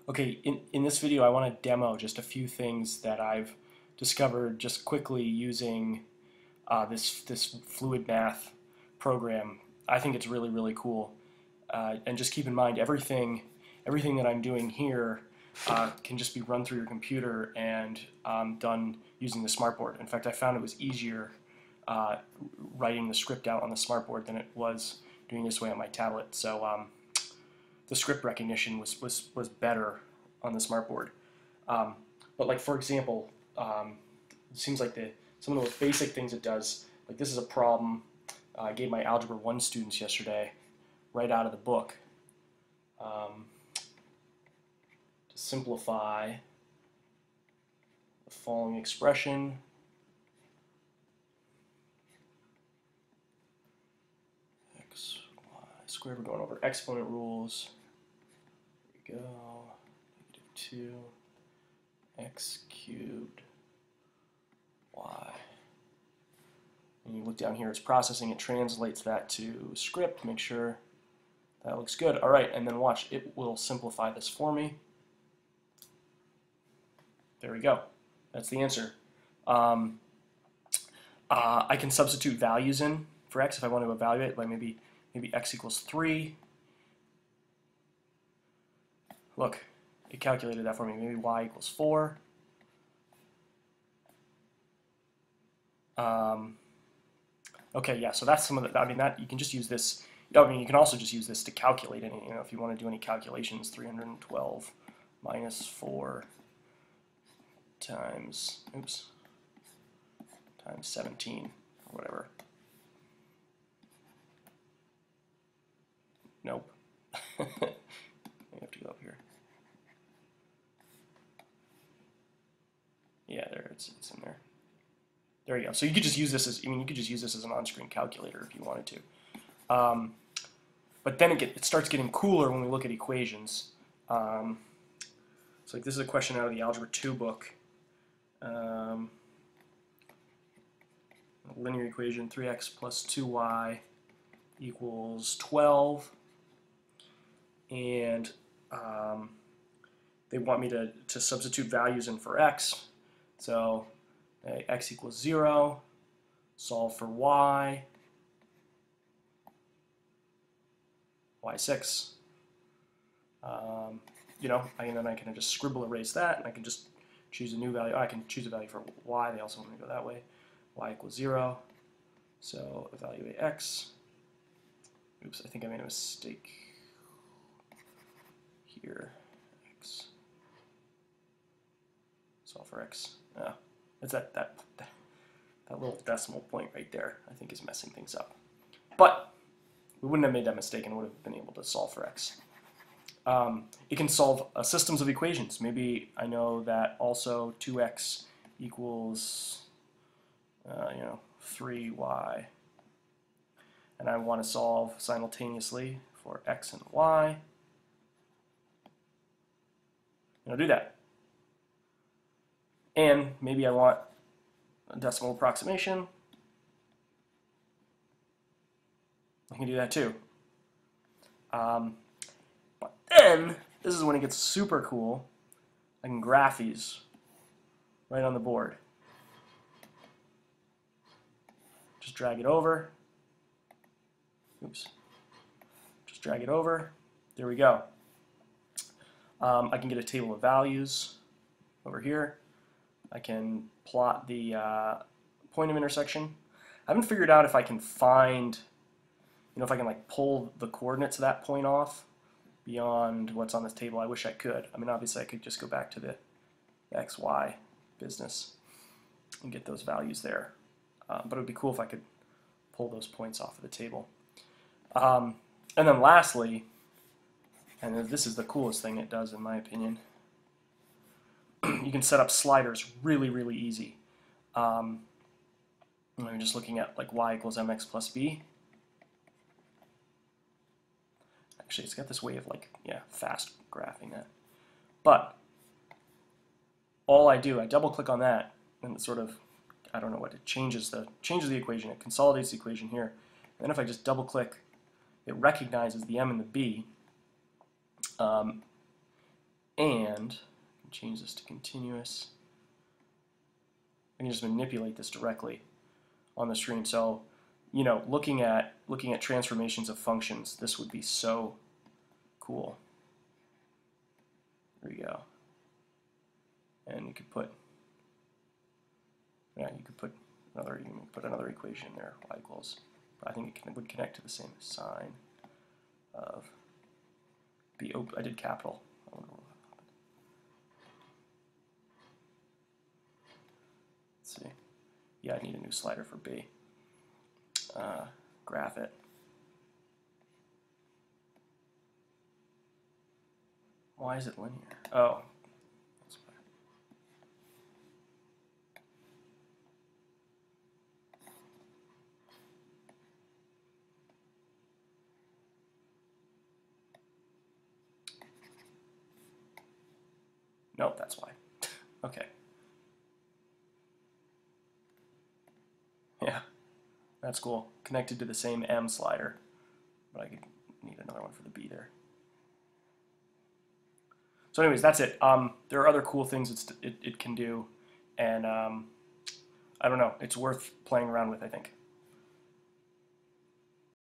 Okay, in this video I want to demo just a few things that I've discovered just quickly using this fluid math program. I think it's really cool. And just keep in mind everything that I'm doing here can just be run through your computer and done using the smartboard. In fact, I found it was easier writing the script out on the smartboard than it was doing this way on my tablet. So the script recognition was better on the smartboard. But like for example, it seems like some of the most basic things it does, like this is a problem I gave my Algebra 1 students yesterday right out of the book. To simplify the following expression, x, y squared, we're going over exponent rules. There we go, -2 x cubed y. And you look down here, it's processing, it translates that to script, make sure that looks good. All right, and then watch, it will simplify this for me. There we go. That's the answer. I can substitute values in for x if I want to evaluate, like maybe x equals 3. Look, it calculated that for me. Maybe y equals 4. Okay, yeah, so that's some of the, I mean, that you can just use this, I mean, you can also just use this to calculate any, if you want to do any calculations, 312 minus 4 times, times 17, or whatever. Nope. I have to go up here. Yeah, there, it's in there. There you go. So you could just use this as, you could just use this as an on-screen calculator if you wanted to. But then it starts getting cooler when we look at equations. So like this is a question out of the Algebra 2 book. Linear equation 3x plus 2y equals 12. And they want me to substitute values in for x. So x equals 0, solve for y, y6. And then I can just scribble erase that, and I can just choose a new value. I can choose a value for y. They also want me to go that way. Y equals 0. So evaluate x. Oops, I think I made a mistake here. X. Solve for x. It's that little decimal point right there, I think, is messing things up. But we wouldn't have made that mistake and would have been able to solve for x. It can solve systems of equations. Maybe I know that also 2x equals 3y, and I want to solve simultaneously for x and y. And I'll do that. And maybe I want a decimal approximation. I can do that too. But then, this is when it gets super cool. I can graph these right on the board. Just drag it over. Oops. Just drag it over. There we go. I can get a table of values over here. I can plot the point of intersection. I haven't figured out if I can find, if I can like pull the coordinates of that point off beyond what's on this table. I wish I could. I mean, obviously I could just go back to the XY business and get those values there. But it would be cool if I could pull those points off of the table. And then lastly, and this is the coolest thing it does in my opinion, you can set up sliders really easy. I'm just looking at like y equals mx plus b. Actually, it's got this way of like, fast graphing that. But all I do, I double click on that, and it sort of, I don't know what, it changes the equation. It consolidates the equation here. And then if I just double click, it recognizes the m and the b. And I can change this to continuous. I can just manipulate this directly on the screen. So, you know, looking at transformations of functions, this would be so cool. There we go. And you could put, yeah, you could put another equation in there, y equals. I think it would connect to the same sign of b. Oh, I did capital. I wonder what happened. Let's see. Yeah, I need a new slider for b. Graph it. Why is it linear? Oh. Nope, that's why. Okay. Yeah, that's cool. Connected to the same M slider, but I could need another one for the B there. So anyways, that's it. There are other cool things it can do, and I don't know, it's worth playing around with, I think.